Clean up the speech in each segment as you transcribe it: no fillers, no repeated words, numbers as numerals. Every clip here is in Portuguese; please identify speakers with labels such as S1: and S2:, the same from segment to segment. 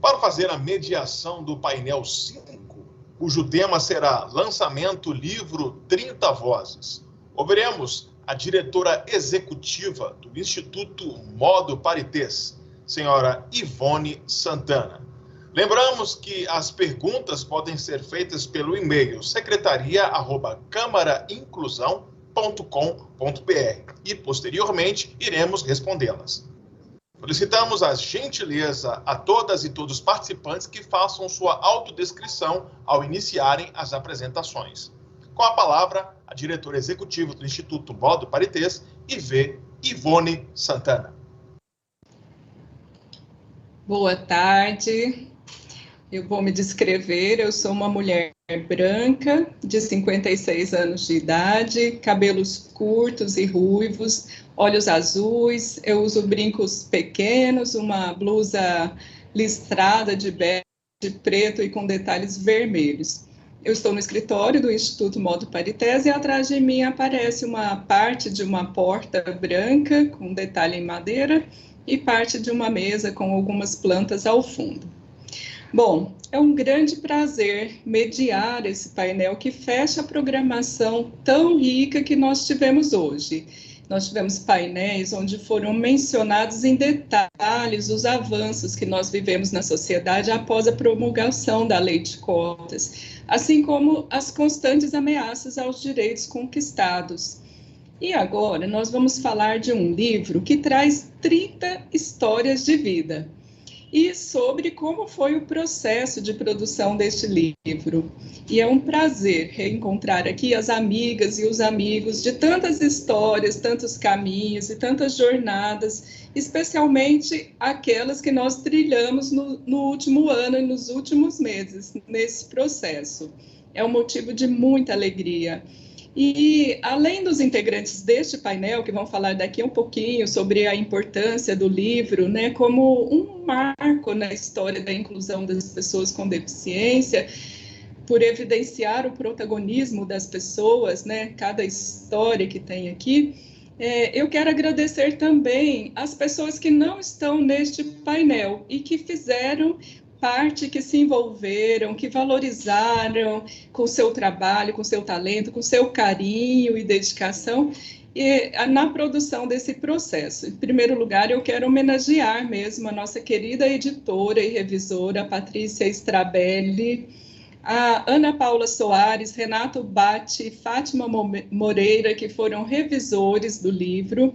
S1: para fazer a mediação do painel 5, cujo tema será Lançamento Livro 30 Vozes. Ouviremos a diretora executiva do Instituto Modo Parités, senhora Ivone Santana. Lembramos que as perguntas podem ser feitas pelo e-mail secretariaarroba.camarainclusão.com.br e, posteriormente, iremos respondê-las. Solicitamos a gentileza a todas e todos os participantes que façam sua autodescrição ao iniciarem as apresentações. Com a palavra, a diretora executiva do Instituto Modo Parités, Ivone Santana.
S2: Boa tarde. Eu vou me descrever, eu sou uma mulher branca, de 56 anos de idade, cabelos curtos e ruivos, olhos azuis, eu uso brincos pequenos, uma blusa listrada de bege, preto e com detalhes vermelhos. Eu estou no escritório do Instituto Modo Parités e atrás de mim aparece uma parte de uma porta branca com detalhe em madeira e parte de uma mesa com algumas plantas ao fundo. Bom, é um grande prazer mediar esse painel que fecha a programação tão rica que nós tivemos hoje. Nós tivemos painéis onde foram mencionados em detalhes os avanços que nós vivemos na sociedade após a promulgação da Lei de Cotas, assim como as constantes ameaças aos direitos conquistados. E agora nós vamos falar de um livro que traz 30 histórias de vida e sobre como foi o processo de produção deste livro. E é um prazer reencontrar aqui as amigas e os amigos de tantas histórias, tantos caminhos e tantas jornadas, especialmente aquelas que nós trilhamos no último ano e nos últimos meses, nesse processo. É um motivo de muita alegria. E, além dos integrantes deste painel, que vão falar daqui um pouquinho sobre a importância do livro, né, como um marco na história da inclusão das pessoas com deficiência, por evidenciar o protagonismo das pessoas, né, cada história que tem aqui, eu quero agradecer também às pessoas que não estão neste painel e que fizeram parte, que se envolveram, que valorizaram com seu trabalho, com seu talento, com seu carinho e dedicação na produção desse processo. Em primeiro lugar, eu quero homenagear mesmo a nossa querida editora e revisora, Patrícia Strabelli, a Ana Paula Soares, Renato Batti, Fátima Moreira, que foram revisores do livro.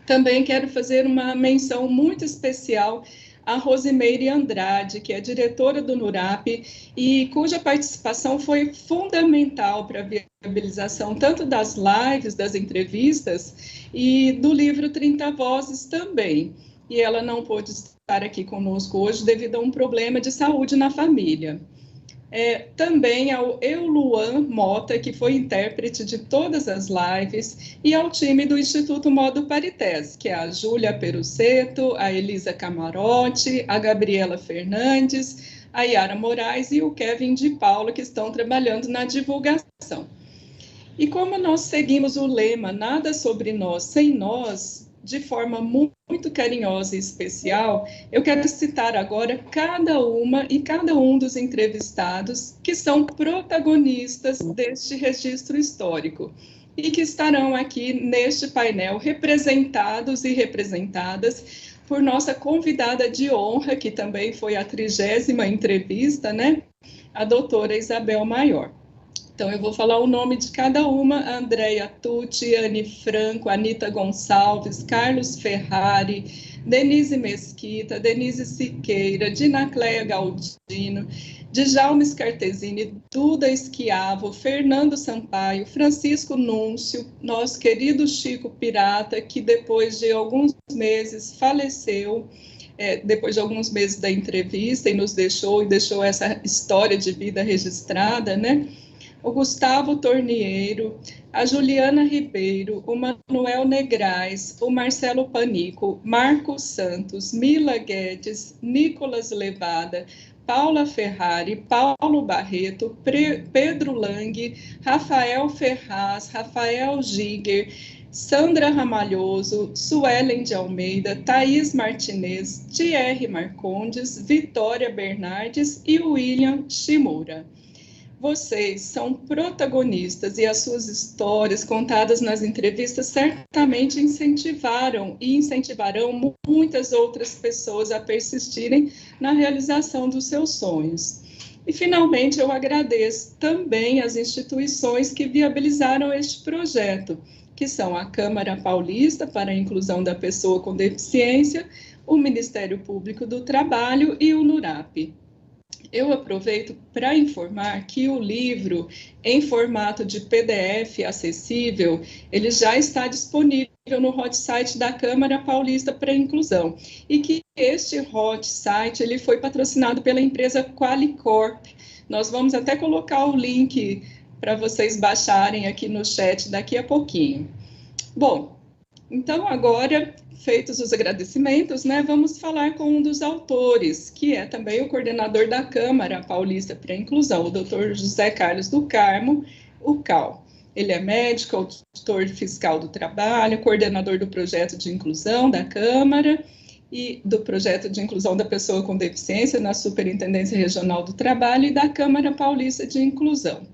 S2: Também quero fazer uma menção muito especial a Rosimeire Andrade, que é diretora do NURAP e cuja participação foi fundamental para a viabilização tanto das lives, das entrevistas e do livro 30 Vozes também. E ela não pôde estar aqui conosco hoje devido a um problema de saúde na família. Também ao Euluan Mota, que foi intérprete de todas as lives, e ao time do Instituto Modo Parités, que é a Júlia Peruceto, a Elisa Camarote, a Gabriela Fernandes, a Yara Moraes e o Kevin de Paula, que estão trabalhando na divulgação. E como nós seguimos o lema Nada sobre nós sem nós, de forma muito carinhosa e especial, eu quero citar agora cada uma e cada um dos entrevistados que são protagonistas deste registro histórico e que estarão aqui neste painel representados e representadas por nossa convidada de honra, que também foi a 30ª entrevista, né? A doutora Isabel Maior. Então, eu vou falar o nome de cada uma: Andréia Tucci, Anne Franco, Anita Gonçalves, Carlos Ferrari, Denise Mesquita, Denise Siqueira, Dinacleia Galdino, Djalma Scartesini, Duda Esquiavo, Fernando Sampaio, Francisco Núncio, nosso querido Chico Pirata, que depois de alguns meses faleceu, depois de alguns meses da entrevista, e nos deixou essa história de vida registrada, né? O Gustavo Tornieiro, a Juliana Ribeiro, o Manuel Negrais, o Marcelo Panico, Marcos Santos, Mila Guedes, Nicolas Levada, Paula Ferrari, Paulo Barreto, Pedro Lang, Rafael Ferraz, Rafael Giger, Sandra Ramalhoso, Suelen de Almeida, Thaís Martinez, Thierry Marcondes, Vitória Bernardes e William Shimura. Vocês são protagonistas e as suas histórias contadas nas entrevistas certamente incentivaram e incentivarão muitas outras pessoas a persistirem na realização dos seus sonhos. E, finalmente, eu agradeço também às instituições que viabilizaram este projeto, que são a Câmara Paulista para a Inclusão da Pessoa com Deficiência, o Ministério Público do Trabalho e o NURAP. Eu aproveito para informar que o livro, em formato de PDF acessível, ele já está disponível no hot site da Câmara Paulista para a Inclusão, e que este hot site ele foi patrocinado pela empresa Qualicorp. Nós vamos até colocar o link para vocês baixarem aqui no chat daqui a pouquinho. Bom, então agora, feitos os agradecimentos, vamos falar com um dos autores, que é também o coordenador da Câmara Paulista para a Inclusão, o Dr. José Carlos do Carmo, o CAL. Ele é médico, auditor fiscal do trabalho, coordenador do projeto de inclusão da Câmara e do projeto de inclusão da pessoa com deficiência na Superintendência Regional do Trabalho e da Câmara Paulista de Inclusão.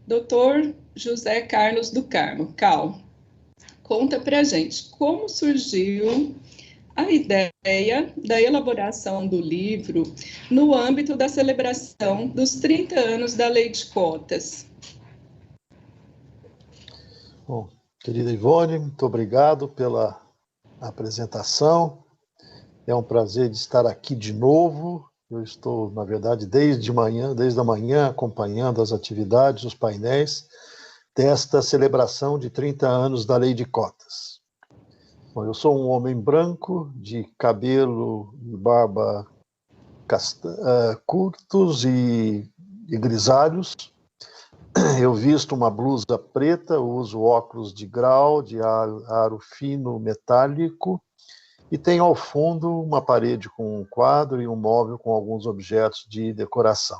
S2: Dr. José Carlos do Carmo, CAL. Conta para a gente como surgiu a ideia da elaboração do livro no âmbito da celebração dos 30 anos da Lei de Cotas.
S3: Bom, querida Ivone, muito obrigado pela apresentação. É um prazer de estar aqui de novo. Eu estou, na verdade, desde a manhã, acompanhando as atividades, os painéis desta celebração de 30 anos da Lei de Cotas. Bom, eu sou um homem branco, de cabelo e barba curtos e grisalhos. Eu visto uma blusa preta, uso óculos de grau, de aro fino metálico, e tenho ao fundo uma parede com um quadro e um móvel com alguns objetos de decoração.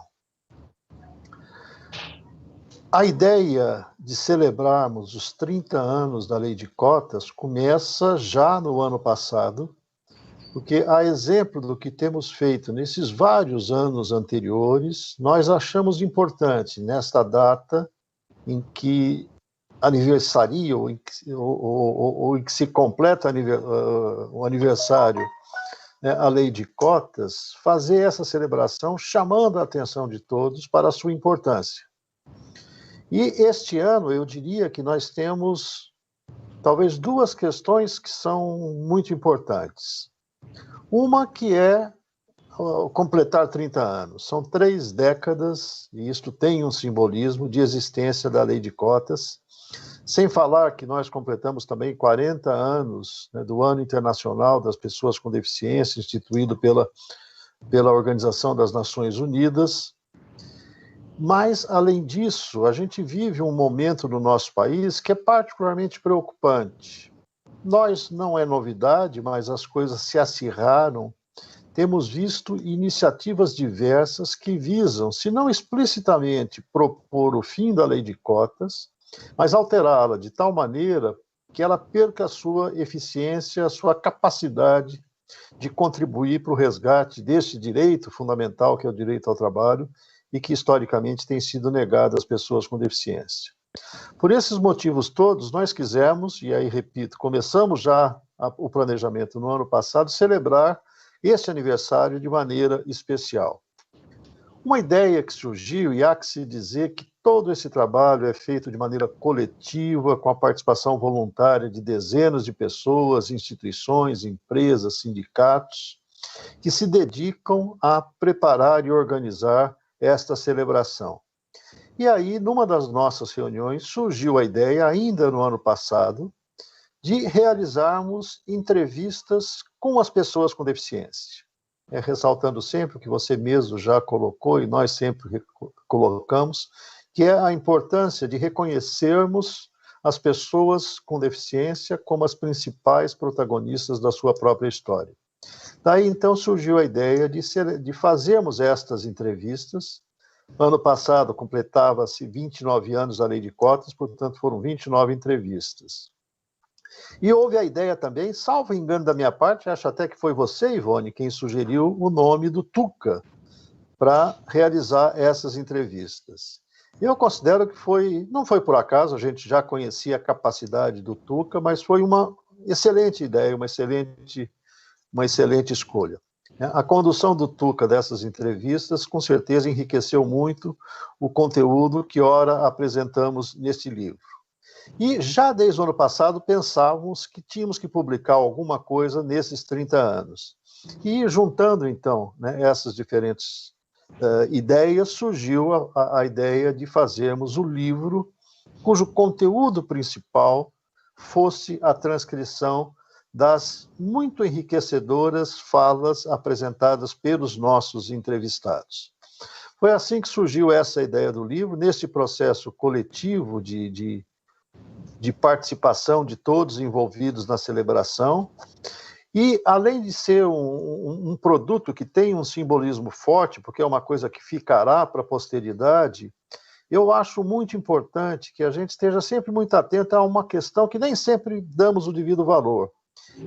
S3: A ideia de celebrarmos os 30 anos da Lei de Cotas começa já no ano passado, porque, a exemplo do que temos feito nesses vários anos anteriores, nós achamos importante, nesta data em que aniversaria, ou em que se completa o aniversário, a Lei de Cotas, fazer essa celebração chamando a atenção de todos para a sua importância. E este ano, eu diria que nós temos talvez duas questões que são muito importantes. Uma que é completar 30 anos. São 3 décadas, e isto tem um simbolismo de existência da Lei de Cotas, sem falar que nós completamos também 40 anos do Ano Internacional das Pessoas com Deficiência, instituído pela Organização das Nações Unidas. Mas, além disso, a gente vive um momento no nosso país que é particularmente preocupante. Nós, não é novidade, mas as coisas se acirraram. Temos visto iniciativas diversas que visam, se não explicitamente propor o fim da Lei de Cotas, mas alterá-la de tal maneira que ela perca a sua eficiência, a sua capacidade de contribuir para o resgate deste direito fundamental, que é o direito ao trabalho, e que historicamente tem sido negado às pessoas com deficiência. Por esses motivos todos, nós quisemos, e aí repito, começamos já o planejamento no ano passado, celebrar este aniversário de maneira especial. Uma ideia que surgiu, e há que se dizer que todo esse trabalho é feito de maneira coletiva, com a participação voluntária de dezenas de pessoas, instituições, empresas, sindicatos, que se dedicam a preparar e organizar esta celebração. E aí, numa das nossas reuniões, surgiu a ideia, ainda no ano passado, de realizarmos entrevistas com as pessoas com deficiência. Ressaltando sempre o que você mesmo já colocou, e nós sempre colocamos, que é a importância de reconhecermos as pessoas com deficiência como as principais protagonistas da sua própria história. Daí, então, surgiu a ideia de fazermos estas entrevistas. Ano passado, completava-se 29 anos da Lei de Cotas, portanto, foram 29 entrevistas. E houve a ideia também, salvo engano da minha parte, acho até que foi você, Ivone, quem sugeriu o nome do Tuca para realizar essas entrevistas. Eu considero que não foi por acaso, a gente já conhecia a capacidade do Tuca, mas foi uma excelente ideia, uma excelente escolha. A condução do Tuca dessas entrevistas, com certeza, enriqueceu muito o conteúdo que ora apresentamos neste livro. E já desde o ano passado pensávamos que tínhamos que publicar alguma coisa nesses 30 anos. E juntando, então, essas diferentes ideias, surgiu a ideia de fazermos o livro cujo conteúdo principal fosse a transcrição das muito enriquecedoras falas apresentadas pelos nossos entrevistados. Foi assim que surgiu essa ideia do livro, nesse processo coletivo de participação de todos envolvidos na celebração. E, além de ser um produto que tem um simbolismo forte, porque é uma coisa que ficará para a posteridade, eu acho muito importante que a gente esteja sempre muito atento a uma questão que nem sempre damos o devido valor,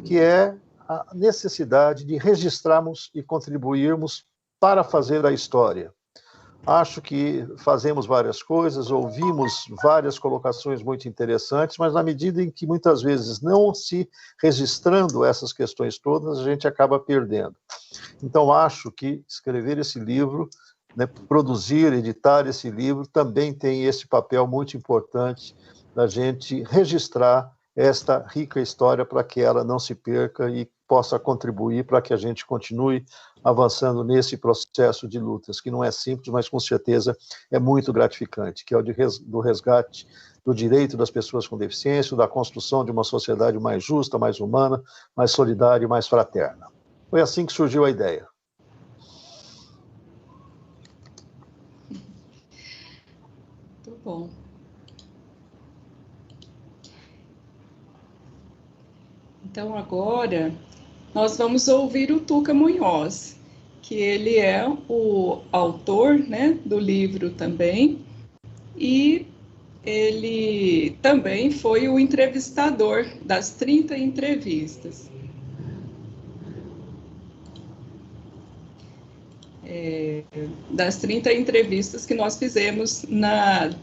S3: que é a necessidade de registrarmos e contribuirmos para fazer a história. Acho que fazemos várias coisas, ouvimos várias colocações muito interessantes, mas na medida em que muitas vezes não se registrando essas questões todas, a gente acaba perdendo. Então, acho que escrever esse livro, produzir, editar esse livro, também tem esse papel muito importante da gente registrar esta rica história para que ela não se perca e possa contribuir para que a gente continue avançando nesse processo de lutas, que não é simples, mas com certeza é muito gratificante, que é o do resgate do direito das pessoas com deficiência, da construção de uma sociedade mais justa, mais humana, mais solidária e mais fraterna. Foi assim que surgiu a ideia.
S2: Muito bom. Então, agora, nós vamos ouvir o Tuca Munhoz, que ele é o autor, do livro também, e ele também foi o entrevistador das 30 entrevistas. Das 30 entrevistas que nós fizemos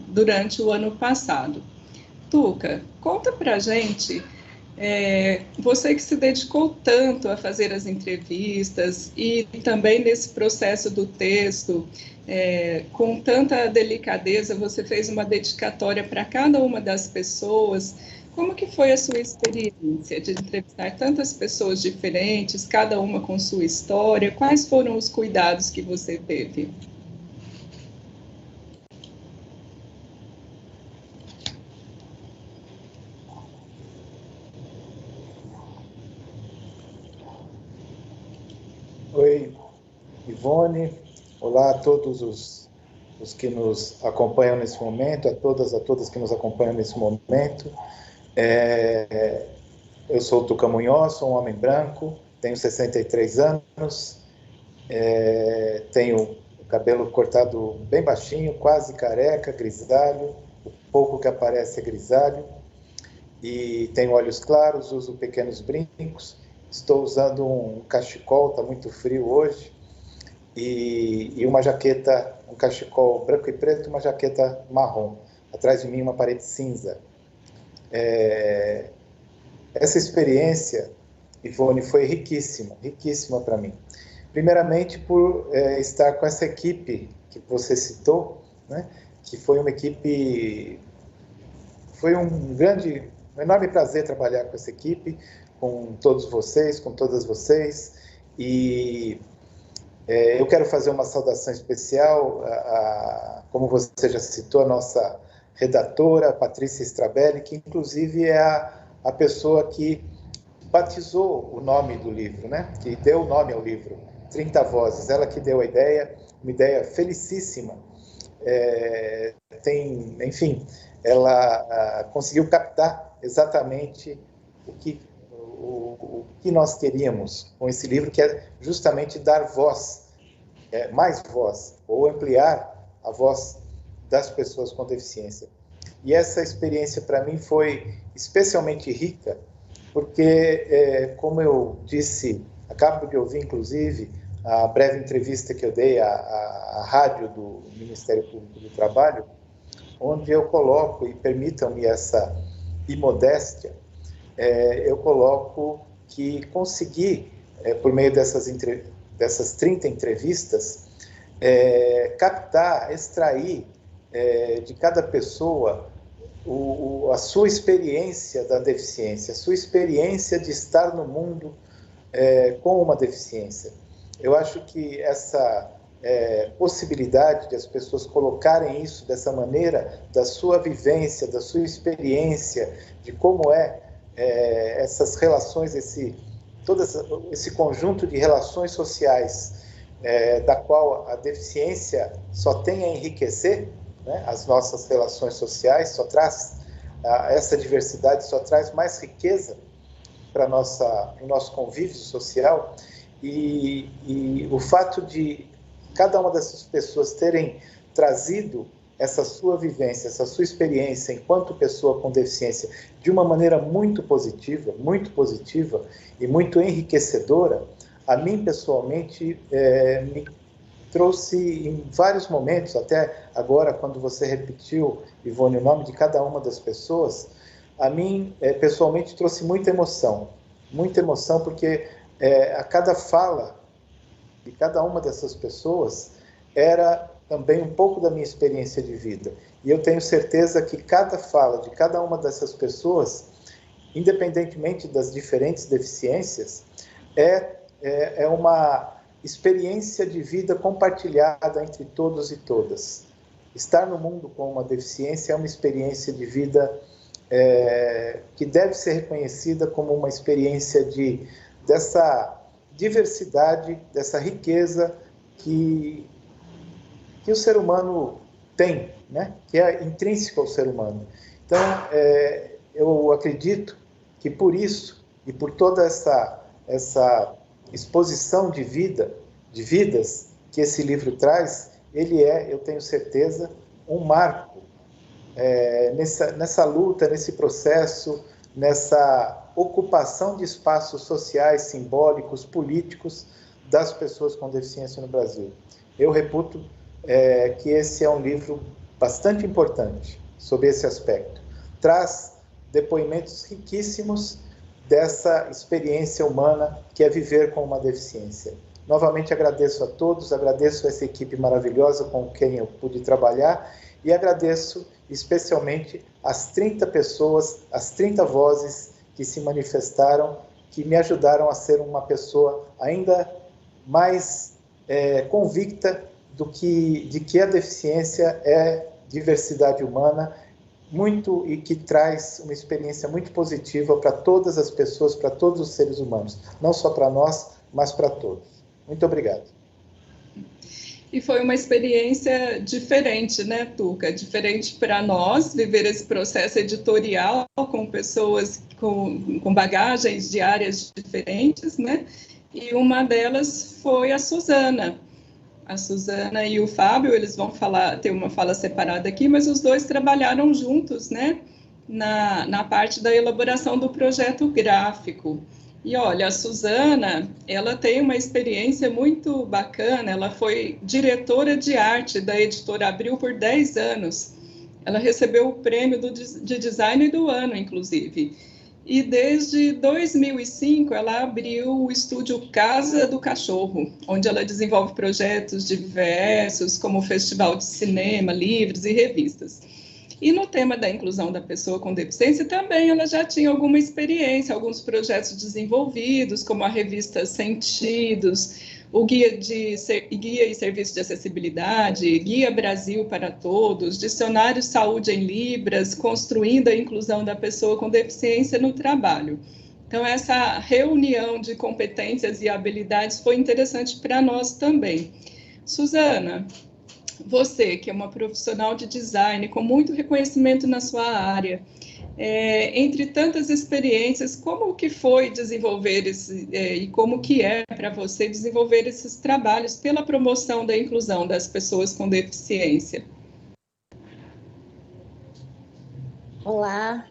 S2: durante o ano passado. Tuca, conta pra gente... você que se dedicou tanto a fazer as entrevistas e também nesse processo do texto, com tanta delicadeza, você fez uma dedicatória para cada uma das pessoas. Como que foi a sua experiência de entrevistar tantas pessoas diferentes, cada uma com sua história? Quais foram os cuidados que você teve?
S4: Oi, Ivone. Olá a todos os que nos acompanham nesse momento, a todas que nos acompanham nesse momento. Eu sou o Tuca Munhoz, sou um homem branco, tenho 63 anos, tenho o cabelo cortado bem baixinho, quase careca, grisalho, o pouco que aparece é grisalho, e tenho olhos claros, uso pequenos brincos. Estou usando um cachecol, está muito frio hoje, e uma jaqueta, um cachecol branco e preto, uma jaqueta marrom. Atrás de mim, uma parede cinza. Essa experiência, Ivone, foi riquíssima para mim. Primeiramente, por estar com essa equipe que você citou, que foi uma equipe... Foi um enorme prazer trabalhar com essa equipe, com todos vocês, com todas vocês, e eu quero fazer uma saudação especial, como você já citou, a nossa redatora, Patrícia Strabelli, que inclusive é a pessoa que batizou o nome do livro, que deu o nome ao livro, 30 Vozes, ela que deu a ideia, uma ideia felicíssima. Enfim, ela conseguiu captar exatamente o que nós queríamos com esse livro, que é justamente dar voz, mais voz, ou ampliar a voz das pessoas com deficiência. E essa experiência, para mim, foi especialmente rica, porque, como eu disse, acabo de ouvir, inclusive, a breve entrevista que eu dei à rádio do Ministério Público do Trabalho, onde eu coloco, e permitam-me essa imodéstia, eu coloco que consegui, por meio dessas 30 entrevistas, captar, extrair de cada pessoa a sua experiência da deficiência, a sua experiência de estar no mundo com uma deficiência. Eu acho que essa possibilidade de as pessoas colocarem isso dessa maneira, da sua vivência, da sua experiência, de como essas relações, todo esse conjunto de relações sociais, da qual a deficiência só tem a enriquecer, né? As nossas relações sociais só traz, essa diversidade só traz mais riqueza para o nosso convívio social, e o fato de cada uma dessas pessoas terem trazido essa sua vivência, essa sua experiência enquanto pessoa com deficiência de uma maneira muito positiva e muito enriquecedora, a mim pessoalmente me trouxe em vários momentos, até agora quando você repetiu, Ivone, o nome de cada uma das pessoas, a mim pessoalmente trouxe muita emoção porque a cada fala de cada uma dessas pessoas era também um pouco da minha experiência de vida. E eu tenho certeza que cada fala de cada uma dessas pessoas, independentemente das diferentes deficiências, é uma experiência de vida compartilhada entre todos e todas. Estar no mundo com uma deficiência é uma experiência de vida que deve ser reconhecida como uma experiência dessa diversidade, dessa riqueza que o ser humano tem, né? Que é intrínseca ao ser humano. Então, eu acredito que por isso e por toda essa exposição de vidas que esse livro traz, ele eu tenho certeza, um marco nessa luta, nesse processo, nessa ocupação de espaços sociais, simbólicos, políticos das pessoas com deficiência no Brasil. Eu reputo que esse é um livro bastante importante sobre esse aspecto. Traz depoimentos riquíssimos dessa experiência humana que é viver com uma deficiência. Novamente agradeço a todos, agradeço a essa equipe maravilhosa com quem eu pude trabalhar e agradeço especialmente as 30 pessoas, as 30 vozes que se manifestaram, que me ajudaram a ser uma pessoa ainda mais convicta de que a deficiência é diversidade humana e que traz uma experiência muito positiva para todas as pessoas, para todos os seres humanos, não só para nós, mas para todos. Muito obrigado.
S2: E foi uma experiência diferente, né, Tuca? Diferente para nós viver esse processo editorial com pessoas com bagagens de áreas diferentes, né? E uma delas foi a Suzana. A Suzana e o Fábio, eles vão ter uma fala separada aqui, mas os dois trabalharam juntos, né? Na parte da elaboração do projeto gráfico. E olha, a Suzana, ela tem uma experiência muito bacana, ela foi diretora de arte da Editora Abril por 10 anos. Ela recebeu o prêmio de design do ano, inclusive. E desde 2005, ela abriu o estúdio Casa do Cachorro, onde ela desenvolve projetos diversos, como o Festival de Cinema, livros e revistas. E no tema da inclusão da pessoa com deficiência também ela já tinha alguma experiência, alguns projetos desenvolvidos, como a revista Sentidos, o Guia e Serviço de Acessibilidade, Guia Brasil para Todos, Dicionário Saúde em Libras, construindo a inclusão da pessoa com deficiência no trabalho. Então, essa reunião de competências e habilidades foi interessante para nós também. Suzana, você, que é uma profissional de design com muito reconhecimento na sua área, entre tantas experiências, como que foi desenvolver e como que é para você desenvolver esses trabalhos pela promoção da inclusão das pessoas com deficiência?
S5: Olá.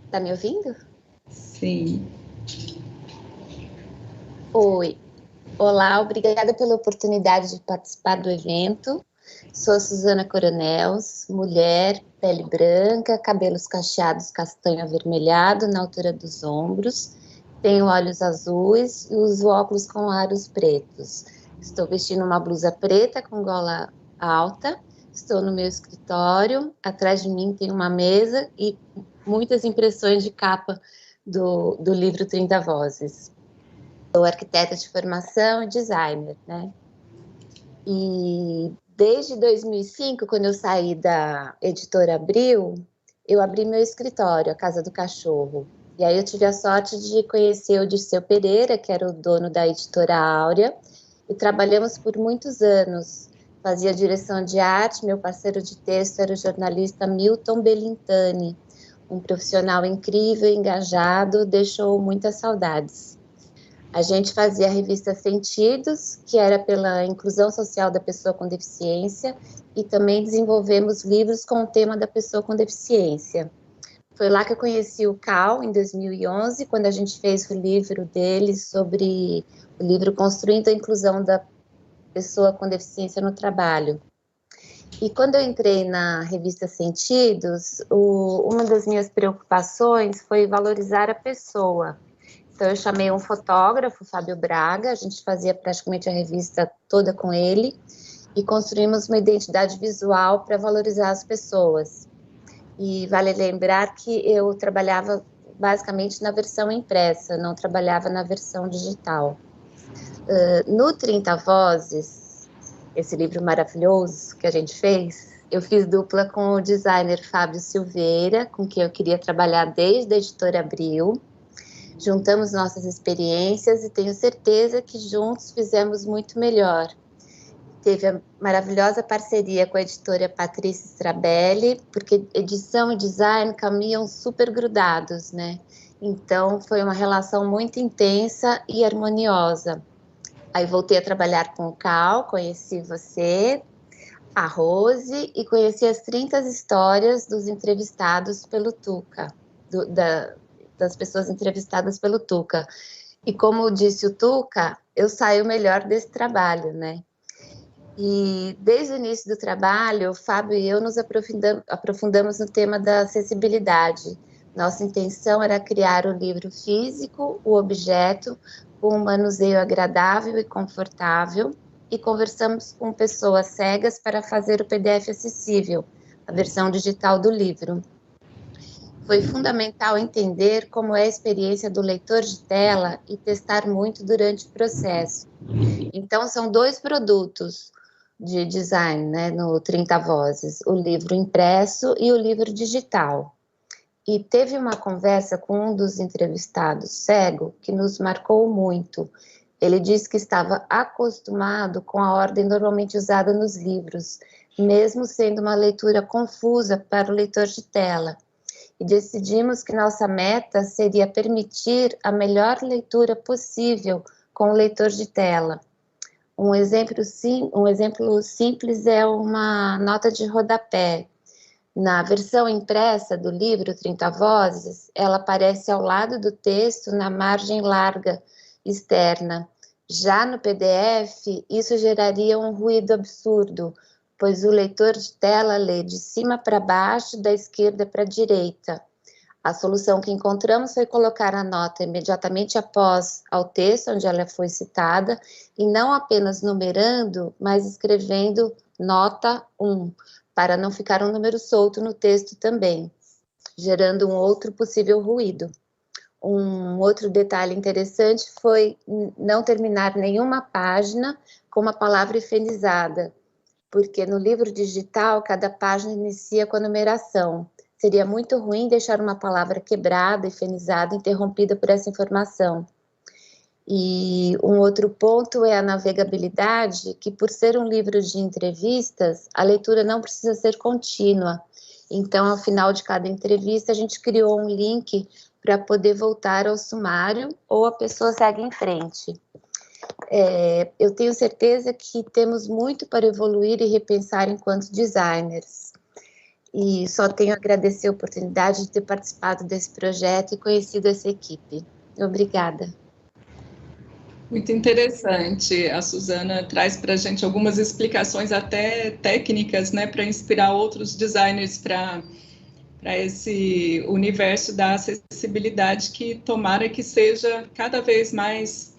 S5: Tá me ouvindo?
S2: Sim.
S5: Oi. Olá, obrigada pela oportunidade de participar do evento. Sou a Suzana Coronels, mulher, pele branca, cabelos cacheados castanho avermelhado na altura dos ombros, tenho olhos azuis e uso óculos com aros pretos. Estou vestindo uma blusa preta com gola alta, estou no meu escritório, atrás de mim tem uma mesa e muitas impressões de capa do livro 30 Vozes. Sou arquiteta de formação e designer, né? E desde 2005, quando eu saí da editora Abril, eu abri meu escritório, a Casa do Cachorro. E aí eu tive a sorte de conhecer o Dirceu Pereira, que era o dono da editora Áurea, e trabalhamos por muitos anos. Fazia direção de arte, meu parceiro de texto era o jornalista Milton Belintani, um profissional incrível, engajado, deixou muitas saudades. A gente fazia a revista Sentidos, que era pela inclusão social da pessoa com deficiência, e também desenvolvemos livros com o tema da pessoa com deficiência. Foi lá que eu conheci o Cal, em 2011, quando a gente fez o livro dele sobre o livro Construindo a Inclusão da Pessoa com Deficiência no Trabalho. E quando eu entrei na revista Sentidos, uma das minhas preocupações foi valorizar a pessoa. Então, eu chamei um fotógrafo, Fábio Braga, a gente fazia praticamente a revista toda com ele, e construímos uma identidade visual para valorizar as pessoas. E vale lembrar que eu trabalhava basicamente na versão impressa, não trabalhava na versão digital. No 30 Vozes, esse livro maravilhoso que a gente fez, eu fiz dupla com o designer Fábio Silveira, com quem eu queria trabalhar desde a editora Abril. Juntamos nossas experiências e tenho certeza que juntos fizemos muito melhor. Teve a maravilhosa parceria com a editora Patrícia Strabelli, porque edição e design caminham super grudados, né? Então, foi uma relação muito intensa e harmoniosa. Aí voltei a trabalhar com o Cal, conheci você, a Rose, e conheci as 30 histórias dos entrevistados pelo Tuca, das pessoas entrevistadas pelo Tuca. E como disse o Tuca, eu saio melhor desse trabalho, né? E desde o início do trabalho, o Fábio e eu nos aprofundamos no tema da acessibilidade. Nossa intenção era criar o livro físico, o objeto, com um manuseio agradável e confortável, e conversamos com pessoas cegas para fazer o PDF acessível, a versão digital do livro. Foi fundamental entender como é a experiência do leitor de tela e testar muito durante o processo. Então, são 2 produtos de design, né, no 30 Vozes, o livro impresso e o livro digital. E teve uma conversa com um dos entrevistados cego que nos marcou muito. Ele disse que estava acostumado com a ordem normalmente usada nos livros, mesmo sendo uma leitura confusa para o leitor de tela. E decidimos que nossa meta seria permitir a melhor leitura possível com o leitor de tela. Um exemplo simples é uma nota de rodapé. Na versão impressa do livro 30 Vozes, ela aparece ao lado do texto na margem larga externa. Já no PDF, isso geraria um ruído absurdo, pois o leitor de tela lê de cima para baixo, da esquerda para a direita. A solução que encontramos foi colocar a nota imediatamente após ao texto onde ela foi citada, e não apenas numerando, mas escrevendo nota 1, para não ficar um número solto no texto também, gerando um outro possível ruído. Um outro detalhe interessante foi não terminar nenhuma página com uma palavra efemizada, porque no livro digital cada página inicia com a numeração. Seria muito ruim deixar uma palavra quebrada, efemizada, interrompida por essa informação. E um outro ponto é a navegabilidade, que por ser um livro de entrevistas, a leitura não precisa ser contínua. Então, ao final de cada entrevista, a gente criou um link para poder voltar ao sumário ou a pessoa segue em frente. Eu tenho certeza que temos muito para evoluir e repensar enquanto designers. E só tenho a agradecer a oportunidade de ter participado desse projeto e conhecido essa equipe. Obrigada.
S2: Muito interessante. A Suzana traz para a gente algumas explicações até técnicas, né, para inspirar outros designers para esse universo da acessibilidade que tomara que seja cada vez mais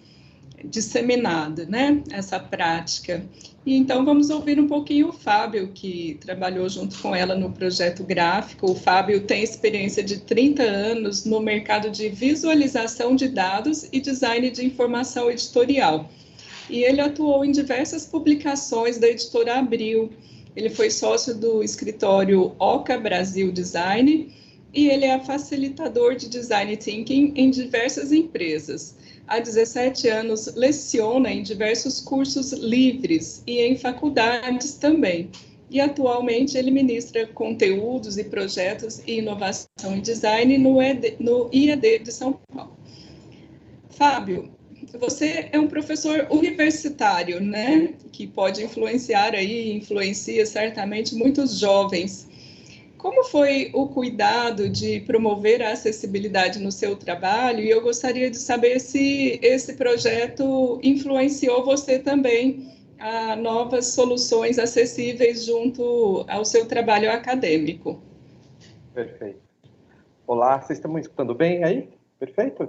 S2: disseminada, né, essa prática. E então vamos ouvir um pouquinho o Fábio, que trabalhou junto com ela no projeto gráfico. O Fábio tem experiência de 30 anos no mercado de visualização de dados e design de informação editorial. E ele atuou em diversas publicações da editora Abril. Ele foi sócio do escritório Oca Brasil Design e ele é facilitador de design thinking em diversas empresas. Há 17 anos leciona em diversos cursos livres e em faculdades também. E atualmente ele ministra conteúdos e projetos e inovação em design no IED de São Paulo. Fábio, você é um professor universitário, né? Que pode influenciar aí, influencia certamente muitos jovens. Como foi o cuidado de promover a acessibilidade no seu trabalho? E eu gostaria de saber se esse projeto influenciou você também a novas soluções acessíveis junto ao seu trabalho acadêmico.
S6: Perfeito. Olá, vocês estão me escutando bem aí? Perfeito?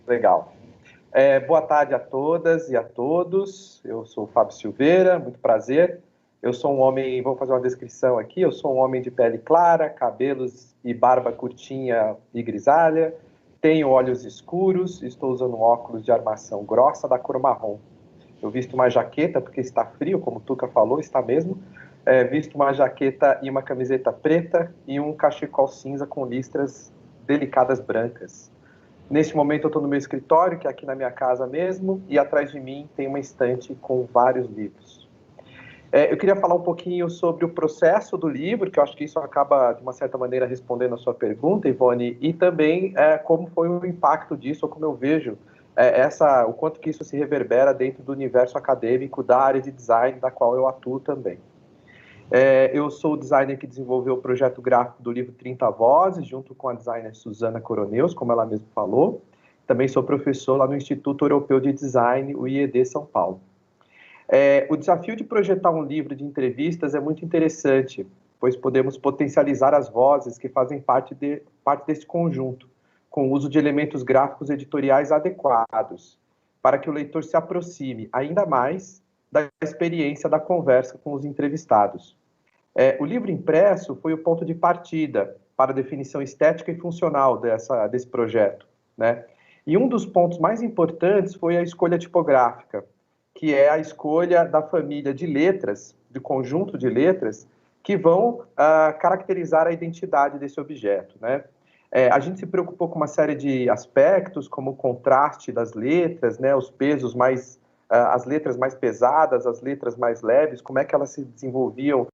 S6: Legal. Boa tarde a todas e a todos. Eu sou o Fábio Silveira, muito prazer. Eu sou um homem, vou fazer uma descrição aqui, eu sou um homem de pele clara, cabelos e barba curtinha e grisalha, tenho olhos escuros, estou usando óculos de armação grossa da cor marrom. Eu visto uma jaqueta, porque está frio, como o Tuca falou, está mesmo. Visto uma jaqueta e uma camiseta preta e um cachecol cinza com listras delicadas brancas. Neste momento eu estou no meu escritório, que é aqui na minha casa mesmo, e atrás de mim tem uma estante com vários livros. Eu queria falar um pouquinho sobre o processo do livro, que eu acho que isso acaba, de uma certa maneira, respondendo a sua pergunta, Ivone, e também como foi o impacto disso, ou como eu vejo o quanto que isso se reverbera dentro do universo acadêmico da área de design, da qual eu atuo também. Eu sou o designer que desenvolveu o projeto gráfico do livro 30 Vozes, junto com a designer Suzana Coroneus, como ela mesma falou. Também sou professor lá no Instituto Europeu de Design, o IED São Paulo. O desafio de projetar um livro de entrevistas é muito interessante, pois podemos potencializar as vozes que fazem parte deste conjunto, com o uso de elementos gráficos editoriais adequados, para que o leitor se aproxime ainda mais da experiência da conversa com os entrevistados. O livro impresso foi o ponto de partida para a definição estética e funcional desse projeto, né? E um dos pontos mais importantes foi a escolha tipográfica, que é a escolha da família de letras, de conjunto de letras, que vão caracterizar a identidade desse objeto, né? A gente se preocupou com uma série de aspectos, como o contraste das letras, né, os pesos mais, as letras mais pesadas, as letras mais leves, como é que elas se desenvolviam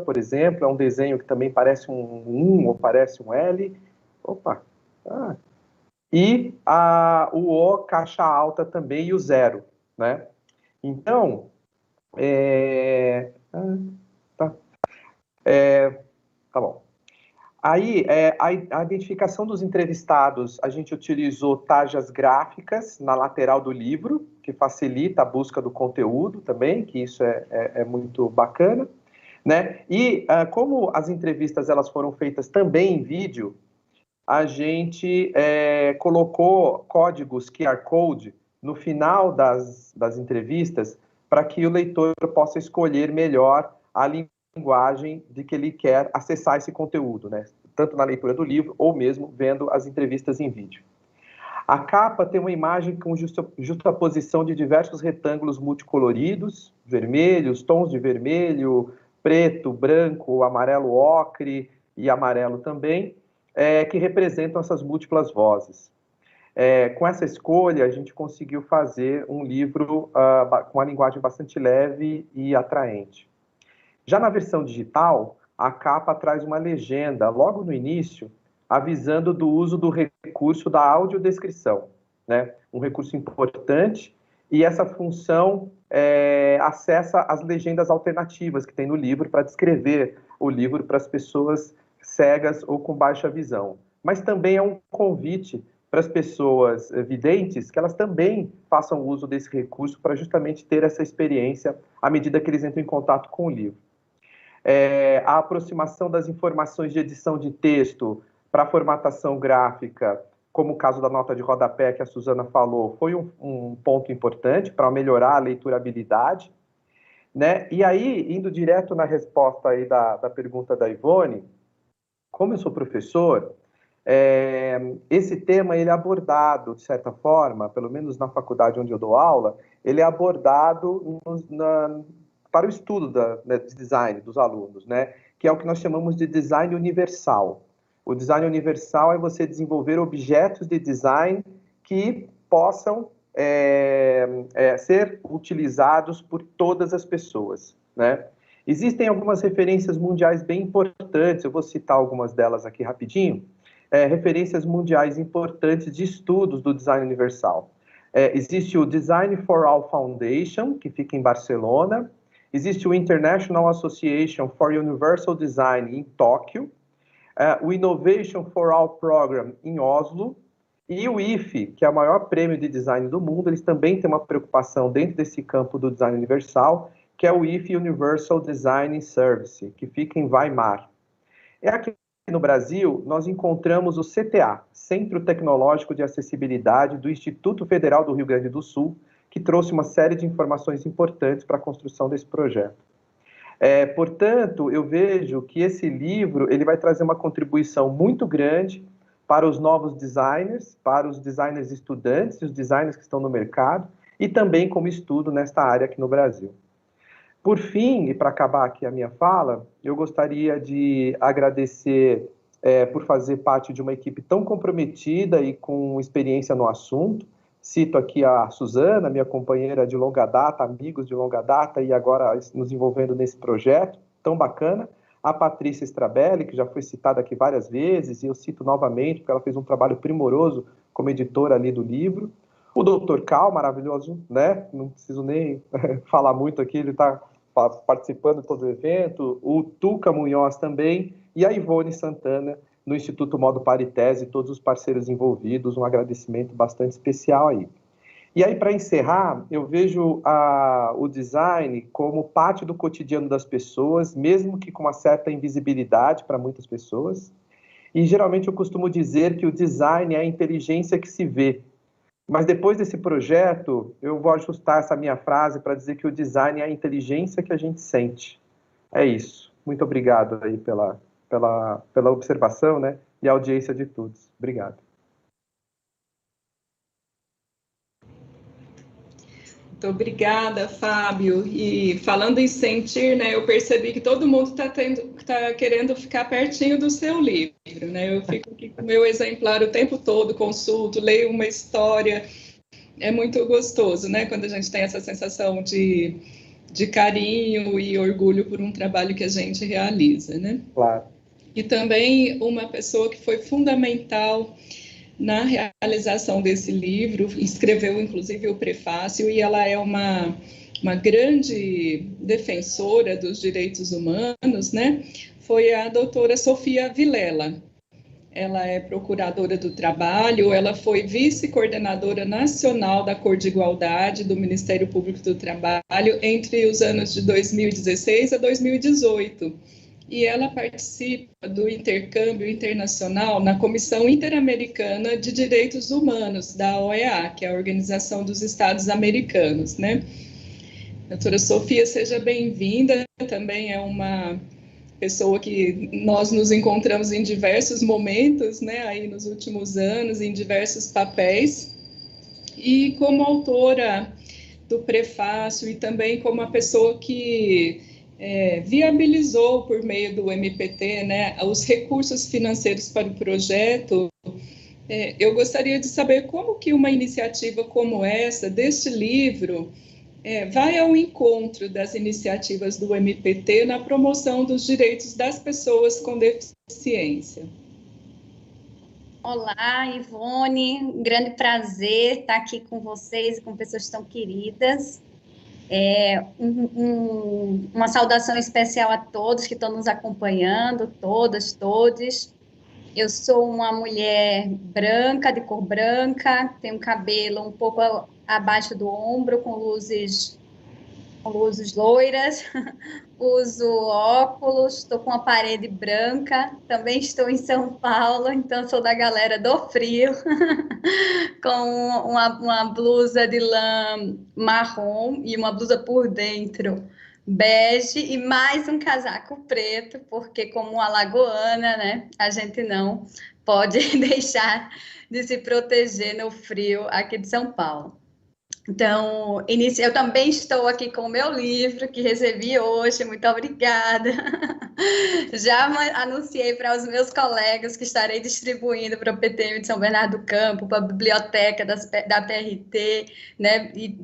S6: por exemplo, é um desenho que também parece um ou parece um L. Opa! E o O, caixa alta também, e o zero, né? Então, tá bom. Aí, a identificação dos entrevistados, a gente utilizou tarjas gráficas na lateral do livro, que facilita a busca do conteúdo também, que isso é muito bacana, né? E como as entrevistas elas foram feitas também em vídeo, a gente colocou códigos QR Code no final das entrevistas para que o leitor possa escolher melhor a linguagem de que ele quer acessar esse conteúdo, né? Tanto na leitura do livro ou mesmo vendo as entrevistas em vídeo. A capa tem uma imagem com justaposição de diversos retângulos multicoloridos, vermelhos, tons de vermelho, preto, branco, amarelo ocre e amarelo também, que representam essas múltiplas vozes. Com essa escolha, a gente conseguiu fazer um livro com uma linguagem bastante leve e atraente. Já na versão digital, a capa traz uma legenda, logo no início, avisando do uso do recurso da audiodescrição, né? Um recurso importante, e essa função acessa as legendas alternativas que tem no livro para descrever o livro para as pessoas cegas ou com baixa visão. Mas também é um convite para as pessoas videntes que elas também façam uso desse recurso para justamente ter essa experiência à medida que eles entram em contato com o livro. A aproximação das informações de edição de texto para a formatação gráfica, como o caso da nota de rodapé que a Suzana falou, foi um ponto importante para melhorar a leiturabilidade, né? E aí, indo direto na resposta aí da pergunta da Ivone, como eu sou professor, esse tema ele é abordado, de certa forma, pelo menos na faculdade onde eu dou aula, ele é abordado para o estudo de design dos alunos, né? Que é o que nós chamamos de design universal. O design universal é você desenvolver objetos de design que possam ser utilizados por todas as pessoas, né? Existem algumas referências mundiais bem importantes, eu vou citar algumas delas aqui rapidinho, referências mundiais importantes de estudos do design universal. Existe o Design for All Foundation, que fica em Barcelona, existe o International Association for Universal Design em Tóquio, o Innovation for All Program em Oslo, e o IFE, que é o maior prêmio de design do mundo, eles também têm uma preocupação dentro desse campo do design universal, que é o IFE Universal Design Service, que fica em Weimar. Aqui no Brasil, nós encontramos o CTA, Centro Tecnológico de Acessibilidade do Instituto Federal do Rio Grande do Sul, que trouxe uma série de informações importantes para a construção desse projeto. Portanto, eu vejo que esse livro ele vai trazer uma contribuição muito grande para os novos designers, para os designers estudantes e os designers que estão no mercado, e também como estudo nesta área aqui no Brasil. Por fim, e para acabar aqui a minha fala, eu gostaria de agradecer por fazer parte de uma equipe tão comprometida e com experiência no assunto. Cito aqui a Suzana, minha companheira de longa data, amigos de longa data, e agora nos envolvendo nesse projeto tão bacana. A Patrícia Strabelli, que já foi citada aqui várias vezes, e eu cito novamente, porque ela fez um trabalho primoroso como editora ali do livro. O Dr. Cal, maravilhoso, né? Não preciso nem falar muito aqui, ele está participando de todo o evento. O Tuca Munhoz também, e a Ivone Santana, no Instituto Modo Paritese, todos os parceiros envolvidos, um agradecimento bastante especial aí. E aí, para encerrar, eu vejo o design como parte do cotidiano das pessoas, mesmo que com uma certa invisibilidade para muitas pessoas. E, geralmente, eu costumo dizer que o design é a inteligência que se vê. Mas, depois desse projeto, eu vou ajustar essa minha frase para dizer que o design é a inteligência que a gente sente. É isso. Muito obrigado aí pela observação, né? E a audiência de todos. Obrigado.
S2: Muito obrigada, Fábio. E falando em sentir, né, eu percebi que todo mundo está querendo ficar pertinho do seu livro, né? Eu fico aqui com o meu exemplar o tempo todo, consulto, leio uma história. É muito gostoso, né? Quando a gente tem essa sensação de carinho e orgulho por um trabalho que a gente realiza, né?
S6: Claro.
S2: E também uma pessoa que foi fundamental na realização desse livro, escreveu inclusive o prefácio, e ela é uma grande defensora dos direitos humanos, né? Foi a doutora Sofia Vilela. Ela é procuradora do trabalho, ela foi vice-coordenadora nacional da Cor de Igualdade do Ministério Público do Trabalho entre os anos de 2016 a 2018. E ela participa do intercâmbio internacional na Comissão Interamericana de Direitos Humanos, da OEA, que é a Organização dos Estados Americanos, né? Doutora Sofia, seja bem-vinda, também é uma pessoa que nós nos encontramos em diversos momentos, né, aí nos últimos anos, em diversos papéis, e como autora do prefácio e também como a pessoa que viabilizou por meio do MPT, né, os recursos financeiros para o projeto. Eu gostaria de saber como que uma iniciativa como essa, deste livro, vai ao encontro das iniciativas do MPT na promoção dos direitos das pessoas com deficiência.
S7: Olá, Ivone, um grande prazer estar aqui com vocês e com pessoas tão queridas. Uma saudação especial a todos que estão nos acompanhando, todas, todes. Eu sou uma mulher branca, de cor branca, tenho cabelo um pouco abaixo do ombro, com luzes loiras, uso óculos, estou com uma parede branca, também estou em São Paulo, então sou da galera do frio, com uma blusa de lã marrom e uma blusa por dentro bege e mais um casaco preto, porque como alagoana, né, a gente não pode deixar de se proteger no frio aqui de São Paulo. Então, eu também estou aqui com o meu livro, que recebi hoje, muito obrigada. Já anunciei para os meus colegas que estarei distribuindo para o PTM de São Bernardo do Campo, para a biblioteca da PRT, né? E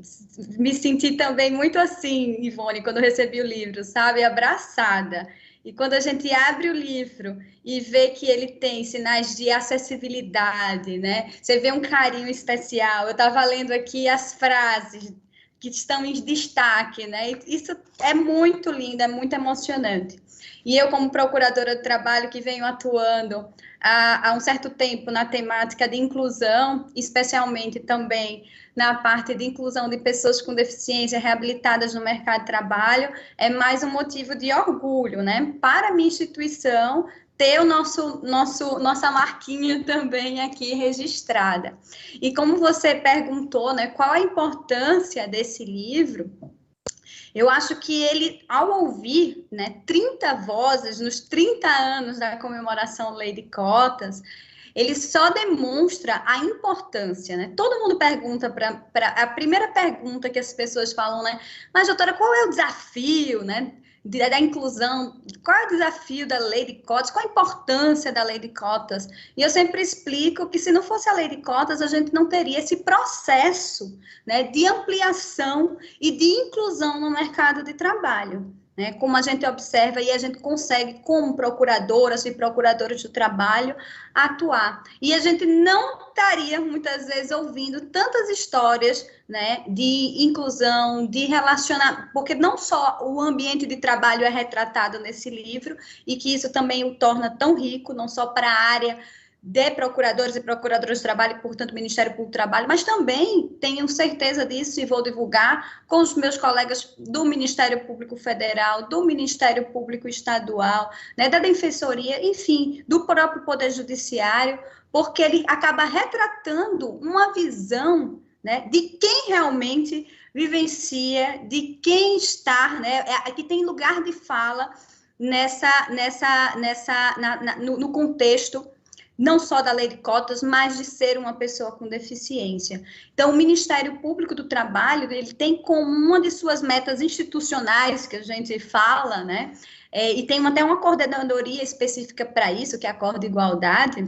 S7: me senti também muito assim, Ivone, quando recebi o livro, sabe? Abraçada. E quando a gente abre o livro e vê que ele tem sinais de acessibilidade, né? Você vê um carinho especial. Eu estava lendo aqui as frases que estão em destaque, né? Isso é muito lindo, é muito emocionante. E eu, como procuradora do trabalho, que venho atuando há um certo tempo na temática de inclusão, especialmente também na parte de inclusão de pessoas com deficiência reabilitadas no mercado de trabalho, é mais um motivo de orgulho, né? Para a minha instituição ter nossa marquinha também aqui registrada. E como você perguntou, né, qual a importância desse livro? Eu acho que ele, ao ouvir, né, 30 vozes nos 30 anos da comemoração Lei de Cotas, ele só demonstra a importância, né? Todo mundo pergunta, a primeira pergunta que as pessoas falam, né? Mas, doutora, qual é o desafio, né? Da inclusão, qual é o desafio da lei de cotas, qual a importância da lei de cotas? E eu sempre explico que se não fosse a lei de cotas, a gente não teria esse processo, né, de ampliação e de inclusão no mercado de trabalho. Né, como a gente observa e a gente consegue, como procuradoras e procuradores do trabalho, atuar. E a gente não estaria, muitas vezes, ouvindo tantas histórias, né, de inclusão, de relacionamento, porque não só o ambiente de trabalho é retratado nesse livro, e que isso também o torna tão rico, não só para a área de procuradores e procuradoras de trabalho, portanto, Ministério Público do Trabalho, mas também tenho certeza disso e vou divulgar com os meus colegas do Ministério Público Federal, do Ministério Público Estadual, né, da Defensoria, enfim, do próprio Poder Judiciário, porque ele acaba retratando uma visão, né, de quem realmente vivencia, de quem está, né, que tem lugar de fala no contexto não só da lei de cotas, mas de ser uma pessoa com deficiência. Então, o Ministério Público do Trabalho, ele tem como uma de suas metas institucionais, que a gente fala, né, e tem até uma coordenadoria específica para isso, que é a Cor de Igualdade,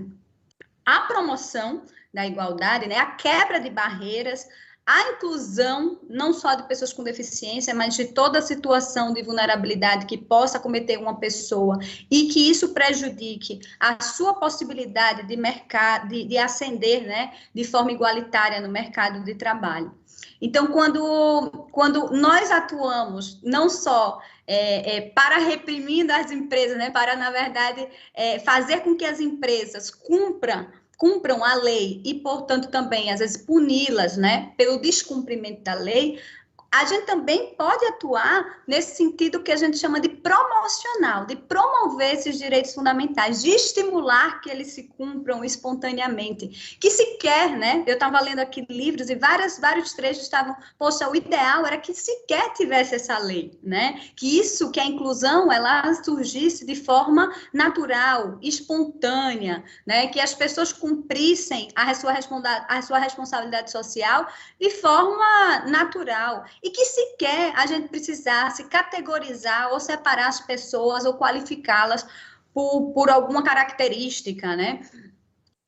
S7: a promoção da igualdade, né, a quebra de barreiras, a inclusão, não só de pessoas com deficiência, mas de toda a situação de vulnerabilidade que possa acometer uma pessoa e que isso prejudique a sua possibilidade de ascender, né, de forma igualitária no mercado de trabalho. Então, quando nós atuamos, não só para reprimir as empresas, né, para, na verdade, fazer com que as empresas cumpram a lei e, portanto, também, às vezes, puni-las, né, pelo descumprimento da lei, a gente também pode atuar nesse sentido que a gente chama de promocional, de promover esses direitos fundamentais, de estimular que eles se cumpram espontaneamente. Que sequer, né? Eu estava lendo aqui livros e vários trechos estavam, poxa, o ideal era que sequer tivesse essa lei, né? Que a inclusão, ela surgisse de forma natural, espontânea, né? Que as pessoas cumprissem a sua responsabilidade social de forma natural. E que sequer a gente precisasse categorizar ou separar as pessoas ou qualificá-las por alguma característica, né?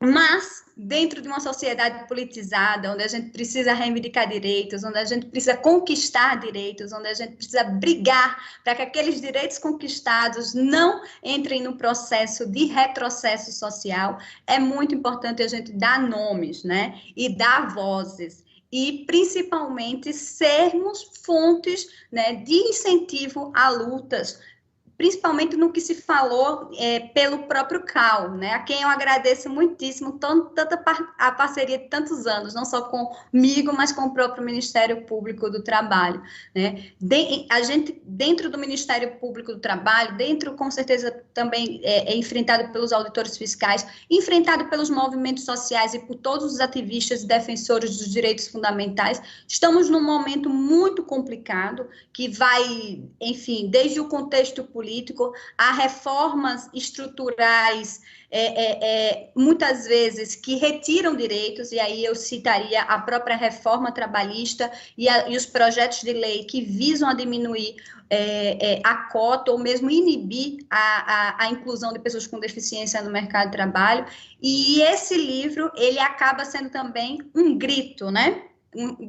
S7: Mas, dentro de uma sociedade politizada, onde a gente precisa reivindicar direitos, onde a gente precisa conquistar direitos, onde a gente precisa brigar para que aqueles direitos conquistados não entrem no processo de retrocesso social, é muito importante a gente dar nomes, né? E dar vozes. E, principalmente, sermos fontes, né, de incentivo a lutas, principalmente no que se falou pelo próprio CAL, né, a quem eu agradeço muitíssimo a parceria de tantos anos, não só comigo, mas com o próprio Ministério Público do Trabalho, né. A gente, dentro do Ministério Público do Trabalho, com certeza também é enfrentado pelos auditores fiscais, enfrentado pelos movimentos sociais e por todos os ativistas e defensores dos direitos fundamentais, estamos num momento muito complicado, que vai, enfim, desde o contexto político, a reformas estruturais, muitas vezes, que retiram direitos, e aí eu citaria a própria reforma trabalhista e os projetos de lei que visam a diminuir a cota, ou mesmo inibir a inclusão de pessoas com deficiência no mercado de trabalho. E esse livro, ele acaba sendo também um grito, né?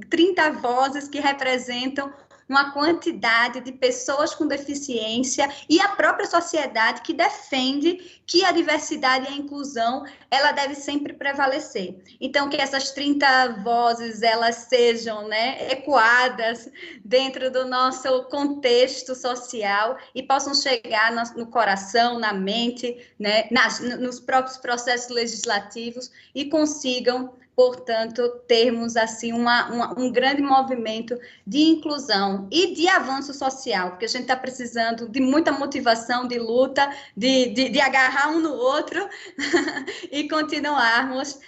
S7: 30 vozes que representam uma quantidade de pessoas com deficiência e a própria sociedade que defende que a diversidade e a inclusão, ela deve sempre prevalecer. Então, que essas 30 vozes, elas sejam, né, ecoadas dentro do nosso contexto social e possam chegar no coração, na mente, né, nos próprios processos legislativos e consigam, portanto, termos assim um grande movimento de inclusão e de avanço social, porque a gente está precisando de muita motivação, de luta, de agarrar um no outro e continuarmos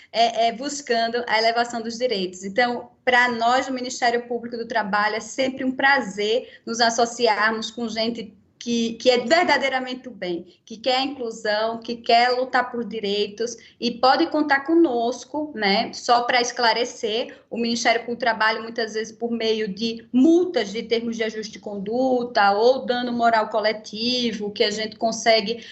S7: buscando a elevação dos direitos. Então, para nós, do Ministério Público do Trabalho, é sempre um prazer nos associarmos com gente que é verdadeiramente o bem, que quer a inclusão, que quer lutar por direitos, e pode contar conosco, né? Só para esclarecer, o Ministério Público do Trabalho, muitas vezes por meio de multas de termos de ajuste de conduta, ou dano moral coletivo, que a gente consegue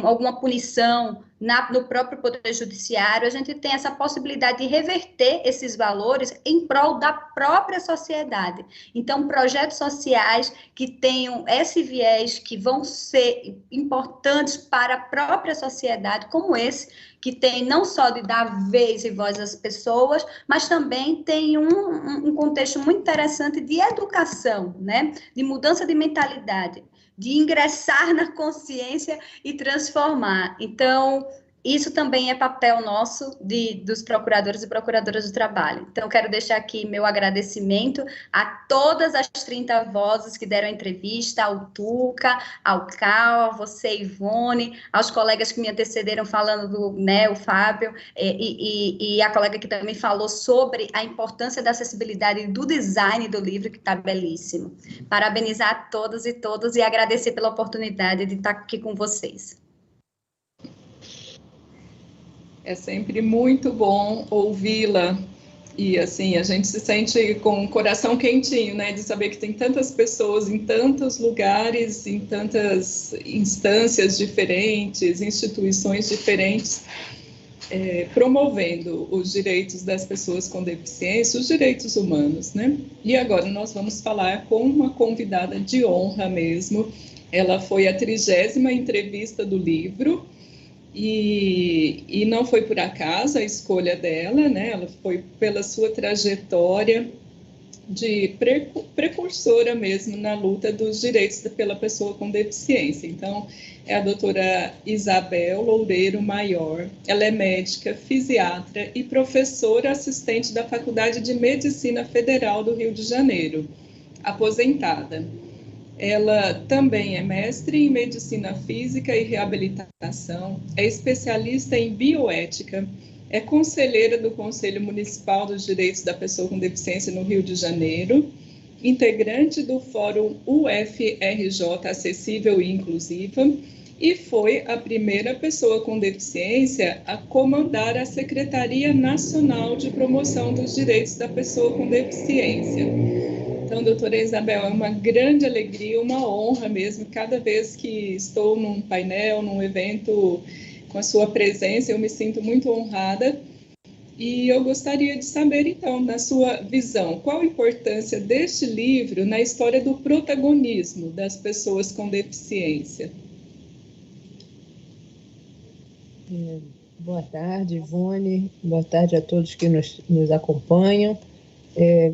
S7: alguma punição no próprio Poder Judiciário, a gente tem essa possibilidade de reverter esses valores em prol da própria sociedade. Então, projetos sociais que tenham esse viés, que vão ser importantes para a própria sociedade, como esse, que tem não só de dar vez e voz às pessoas, mas também tem um contexto muito interessante de educação, né? De mudança de mentalidade, de ingressar na consciência e transformar. Então, isso também é papel nosso dos procuradores e procuradoras do trabalho. Então, quero deixar aqui meu agradecimento a todas as 30 vozes que deram a entrevista, ao Tuca, ao Cal, a você, Ivone, aos colegas que me antecederam falando o Fábio, e a colega que também falou sobre a importância da acessibilidade e do design do livro, que está belíssimo. Parabenizar a todos e todas e agradecer pela oportunidade de estar aqui com vocês.
S2: É sempre muito bom ouvi-la, e assim, a gente se sente com o coração quentinho, né, de saber que tem tantas pessoas em tantos lugares, em tantas instâncias diferentes, instituições diferentes, promovendo os direitos das pessoas com deficiência, os direitos humanos, né? E agora nós vamos falar com uma convidada de honra mesmo. Ela foi a 30ª entrevista do livro, e não foi por acaso a escolha dela, né? Ela foi pela sua trajetória de precursora mesmo na luta dos direitos pela pessoa com deficiência. Então, é a doutora Isabel Loureiro Maior. Ela é médica, fisiatra e professora assistente da Faculdade de Medicina Federal do Rio de Janeiro. aposentada. Ela também é mestre em Medicina Física e Reabilitação, é especialista em bioética, é conselheira do Conselho Municipal dos Direitos da Pessoa com Deficiência no Rio de Janeiro, integrante do Fórum UFRJ Acessível e Inclusiva, e foi a primeira pessoa com deficiência a comandar a Secretaria Nacional de Promoção dos Direitos da Pessoa com Deficiência. Então, doutora Isabel, é uma grande alegria, uma honra mesmo, cada vez que estou num painel, num evento com a sua presença, eu me sinto muito honrada. E eu gostaria de saber, então, na sua visão, qual a importância deste livro na história do protagonismo das pessoas com deficiência?
S8: Boa tarde, Ivone. Boa tarde a todos que nos acompanham.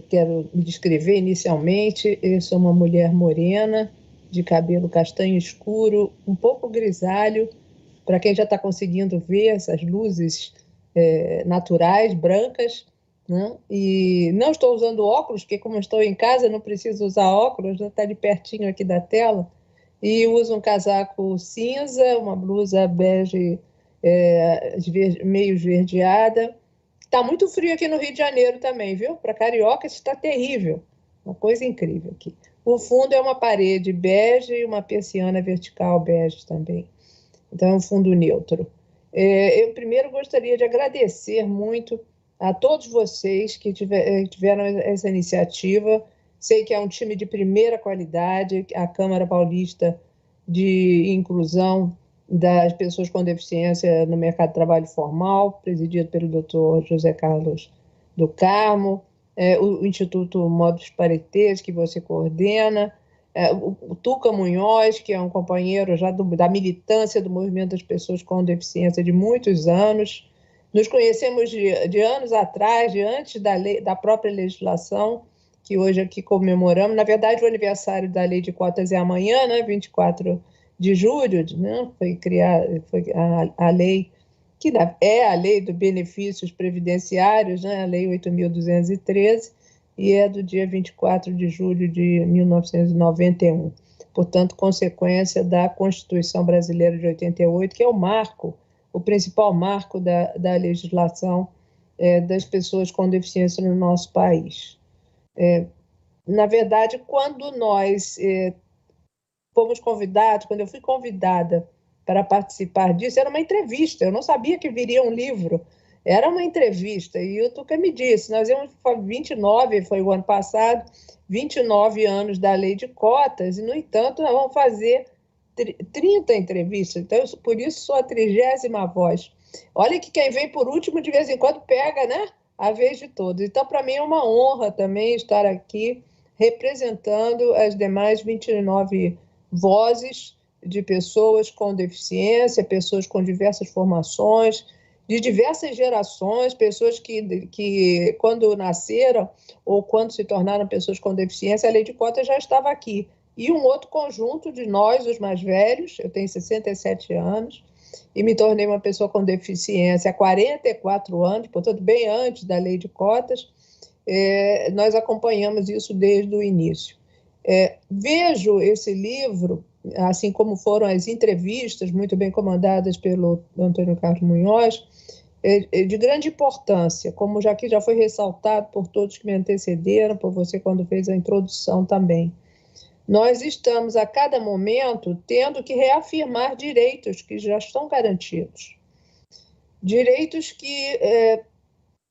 S8: Quero me descrever inicialmente. Eu sou uma mulher morena, de cabelo castanho escuro, um pouco grisalho, para quem já está conseguindo ver essas luzes naturais, brancas, né? E não estou usando óculos, porque como estou em casa, não preciso usar óculos, já está de pertinho aqui da tela. E uso um casaco cinza, uma blusa bege, meio esverdeada. Está muito frio aqui no Rio de Janeiro também, viu? Para carioca está terrível, uma coisa incrível aqui. O fundo é uma parede bege e uma persiana vertical bege também. Então é um fundo neutro. Eu primeiro gostaria de agradecer muito a todos vocês que tiveram essa iniciativa. Sei que é um time de primeira qualidade, a Câmara Paulista de Inclusão das Pessoas com Deficiência no Mercado de Trabalho Formal, presidido pelo Dr. José Carlos do Carmo, o Instituto Modus Paretes, que você coordena, o Tuca Munhoz, que é um companheiro já da militância do movimento das pessoas com deficiência de muitos anos. Nos conhecemos de anos atrás, de antes da própria legislação, que hoje aqui comemoramos. Na verdade, o aniversário da Lei de Cotas é amanhã, né, 24 de julho, né, foi criada a lei, que é a Lei dos Benefícios Previdenciários, né, a Lei 8.213, e é do dia 24 de julho de 1991. Portanto, consequência da Constituição Brasileira de 88, que é o principal marco da legislação das pessoas com deficiência no nosso país. Na verdade, quando nós fomos convidados, quando eu fui convidada para participar disso, era uma entrevista, eu não sabia que viria um livro, era uma entrevista, e o Tuca me disse, nós íamos 29, foi o ano passado, 29 anos da lei de cotas, e, no entanto, nós vamos fazer 30 entrevistas, então, por isso, sou a 30ª voz. Olha que quem vem por último, de vez em quando, pega, né, a vez de todos. Então, para mim, é uma honra também estar aqui representando as demais 29 vozes de pessoas com deficiência, pessoas com diversas formações, de diversas gerações, pessoas que quando nasceram ou quando se tornaram pessoas com deficiência, a lei de cotas já estava aqui. E um outro conjunto de nós, os mais velhos, eu tenho 67 anos, e me tornei uma pessoa com deficiência há 44 anos, portanto, bem antes da lei de cotas, nós acompanhamos isso desde o início. Vejo esse livro, assim como foram as entrevistas, muito bem comandadas pelo Antônio Carlos Munhoz, de grande importância, como já foi ressaltado por todos que me antecederam, por você quando fez a introdução também. Nós estamos, a cada momento, tendo que reafirmar direitos que já estão garantidos. Direitos que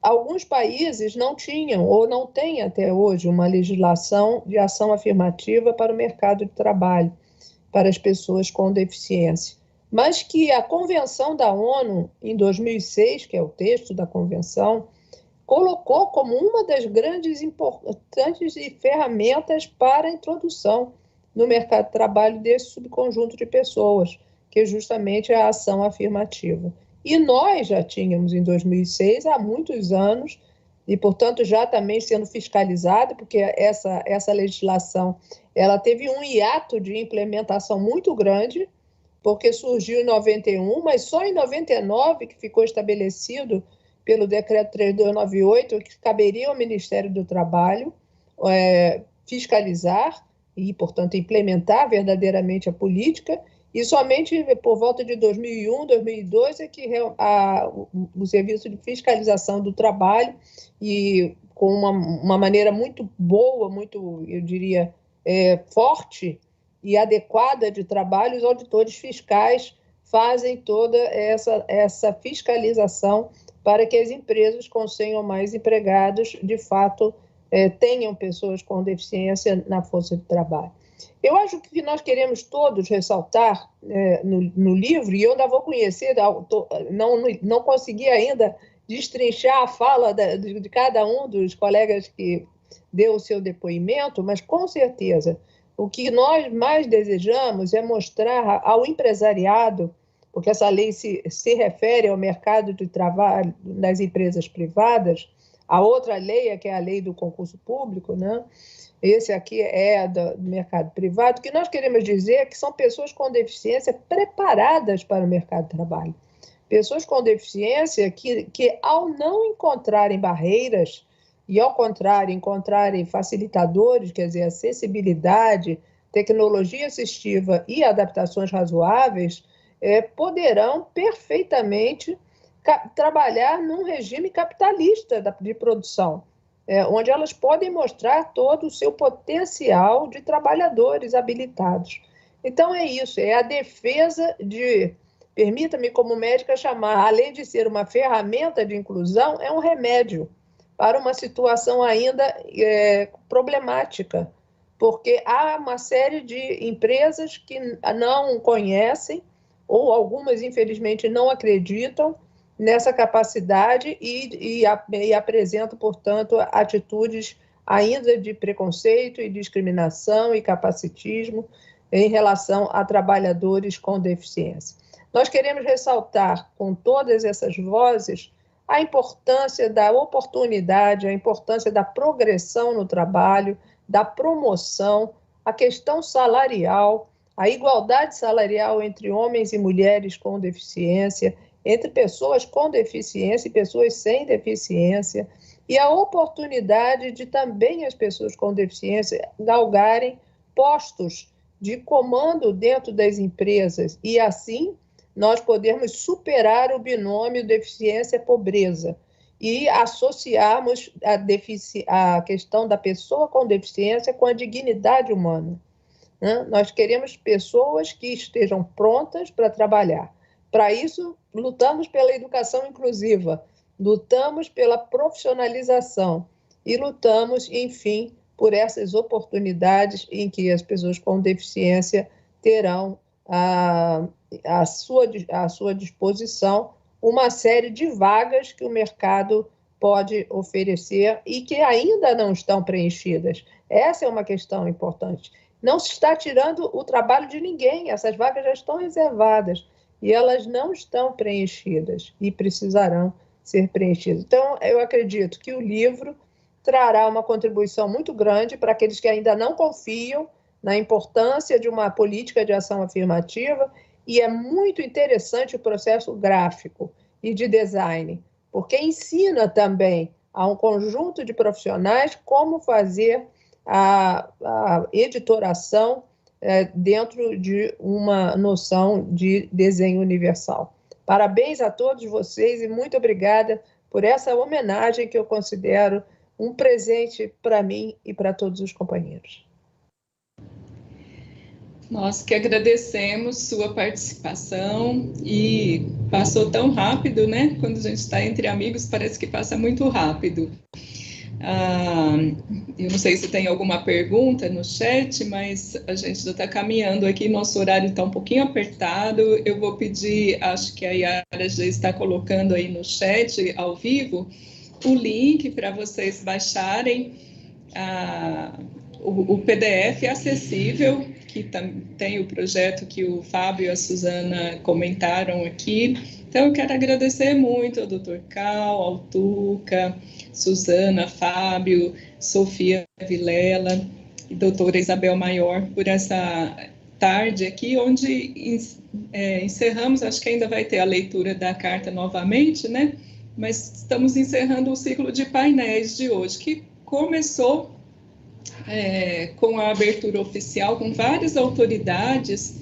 S8: alguns países não tinham ou não têm até hoje uma legislação de ação afirmativa para o mercado de trabalho, para as pessoas com deficiência. Mas que a Convenção da ONU, em 2006, que é o texto da Convenção, colocou como uma das grandes importantes ferramentas para a introdução no mercado de trabalho desse subconjunto de pessoas, que é justamente a ação afirmativa. E nós já tínhamos, em 2006, há muitos anos, e, portanto, já também sendo fiscalizada, porque essa legislação ela teve um hiato de implementação muito grande, porque surgiu em 91, mas só em 99 que ficou estabelecido pelo Decreto 3298, que caberia ao Ministério do Trabalho fiscalizar e, portanto, implementar verdadeiramente a política, e somente por volta de 2001, 2002 é que o Serviço de Fiscalização do Trabalho, e com uma maneira muito boa, muito, eu diria, forte e adequada de trabalho, os auditores fiscais fazem toda essa fiscalização para que as empresas com 100 ou mais empregados, de fato, tenham pessoas com deficiência na força de trabalho. Eu acho que nós queremos todos ressaltar no livro, e eu ainda vou conhecer, não consegui ainda destrinchar a fala de cada um dos colegas que deu o seu depoimento, mas com certeza o que nós mais desejamos é mostrar ao empresariado, porque essa lei se refere ao mercado de trabalho das empresas privadas, a outra lei que é a lei do concurso público, né? Esse aqui é do mercado privado. O que nós queremos dizer é que são pessoas com deficiência preparadas para o mercado de trabalho. Pessoas com deficiência que ao não encontrarem barreiras e, ao contrário, encontrarem facilitadores, quer dizer, acessibilidade, tecnologia assistiva e adaptações razoáveis, poderão perfeitamente trabalhar num regime capitalista de produção, onde elas podem mostrar todo o seu potencial de trabalhadores habilitados. Então, é isso, é a defesa de, permita-me como médica chamar, além de ser uma ferramenta de inclusão, é um remédio para uma situação ainda problemática, porque há uma série de empresas que não conhecem, ou algumas, infelizmente, não acreditam nessa capacidade e apresentam, portanto, atitudes ainda de preconceito e discriminação e capacitismo em relação a trabalhadores com deficiência. Nós queremos ressaltar, com todas essas vozes, a importância da oportunidade, a importância da progressão no trabalho, da promoção, a questão salarial, a igualdade salarial entre homens e mulheres com deficiência, entre pessoas com deficiência e pessoas sem deficiência, e a oportunidade de também as pessoas com deficiência galgarem postos de comando dentro das empresas, e assim nós podermos superar o binômio deficiência-pobreza e associarmos a questão da pessoa com deficiência com a dignidade humana, né? Nós queremos pessoas que estejam prontas para trabalhar. Para isso, lutamos pela educação inclusiva, lutamos pela profissionalização e lutamos, enfim, por essas oportunidades em que as pessoas com deficiência terão à sua disposição uma série de vagas que o mercado pode oferecer e que ainda não estão preenchidas. Essa é uma questão importante. Não se está tirando o trabalho de ninguém, essas vagas já estão reservadas e elas não estão preenchidas e precisarão ser preenchidas. Então, eu acredito que o livro trará uma contribuição muito grande para aqueles que ainda não confiam na importância de uma política de ação afirmativa, e é muito interessante o processo gráfico e de design, porque ensina também a um conjunto de profissionais como fazer a editoração dentro de uma noção de desenho universal. Parabéns a todos vocês e muito obrigada por essa homenagem que eu considero um presente para mim e para todos os companheiros.
S2: Nós que agradecemos sua participação, e passou tão rápido, né? Quando a gente está entre amigos, parece que passa muito rápido. Eu não sei se tem alguma pergunta no chat, mas a gente já está caminhando aqui, nosso horário está um pouquinho apertado. Eu vou pedir, acho que a Yara já está colocando aí no chat, ao vivo, o link para vocês baixarem o PDF acessível, que tem o projeto que o Fábio e a Suzana comentaram aqui. Então, eu quero agradecer muito ao Dr. Cal, ao Tuca, Suzana, Fábio, Sofia Vilela e doutora Isabel Maior por essa tarde aqui, onde encerramos, acho que ainda vai ter a leitura da carta novamente, né? Mas estamos encerrando o ciclo de painéis de hoje, que começou com a abertura oficial, com várias autoridades.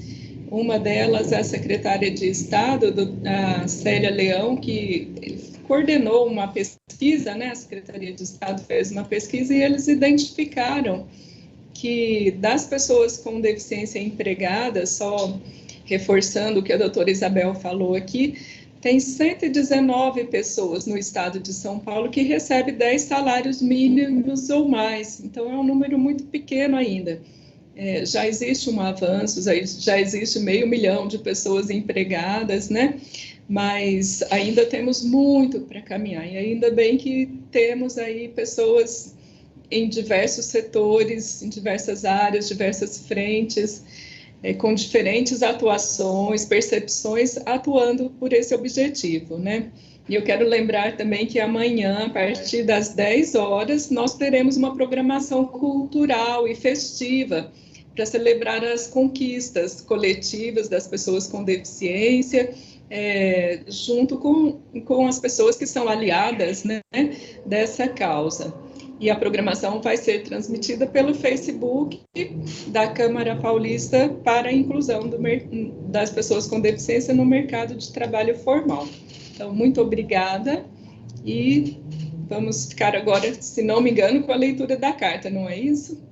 S2: Uma delas é a secretária de Estado, a Célia Leão, que coordenou uma pesquisa, né? A Secretaria de Estado fez uma pesquisa e eles identificaram que das pessoas com deficiência empregadas, só reforçando o que a doutora Isabel falou aqui, tem 119 pessoas no estado de São Paulo que recebem 10 salários mínimos ou mais. Então, é um número muito pequeno ainda. Já existe um avanço, já existe 500 mil de pessoas empregadas, né? Mas ainda temos muito para caminhar. E ainda bem que temos aí pessoas em diversos setores, em diversas áreas, diversas frentes, com diferentes atuações, percepções, atuando por esse objetivo, né? E eu quero lembrar também que amanhã, a partir das 10 horas, nós teremos uma programação cultural e festiva para celebrar as conquistas coletivas das pessoas com deficiência, junto com as pessoas que são aliadas, né, dessa causa. E a programação vai ser transmitida pelo Facebook da Câmara Paulista para a inclusão das pessoas com deficiência no mercado de trabalho formal. Então, muito obrigada e vamos ficar agora, se não me engano, com a leitura da carta, não é isso?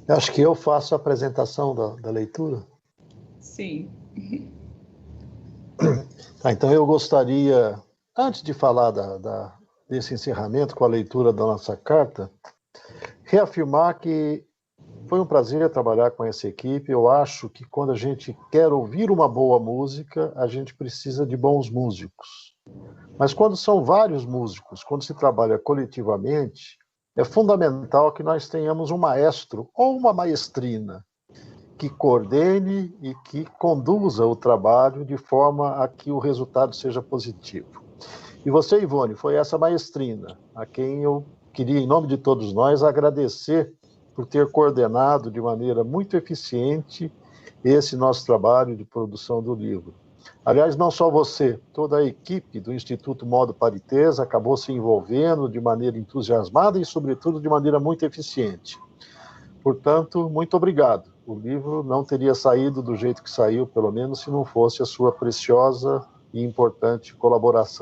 S3: Eu acho que eu faço a apresentação da leitura.
S2: Sim.
S3: Então, eu gostaria, antes de falar desse encerramento com a leitura da nossa carta, reafirmar que foi um prazer trabalhar com essa equipe. Eu acho que quando a gente quer ouvir uma boa música, a gente precisa de bons músicos. Mas quando são vários músicos, quando se trabalha coletivamente, é fundamental que nós tenhamos um maestro ou uma maestrina que coordene e que conduza o trabalho de forma a que o resultado seja positivo. E você, Ivone, foi essa maestrina a quem eu queria, em nome de todos nós, agradecer por ter coordenado de maneira muito eficiente esse nosso trabalho de produção do livro. Aliás, não só você, toda a equipe do Instituto Modo Paritês acabou se envolvendo de maneira entusiasmada e, sobretudo, de maneira muito eficiente. Portanto, muito obrigado. O livro não teria saído do jeito que saiu, pelo menos, se não fosse a sua preciosa e importante colaboração.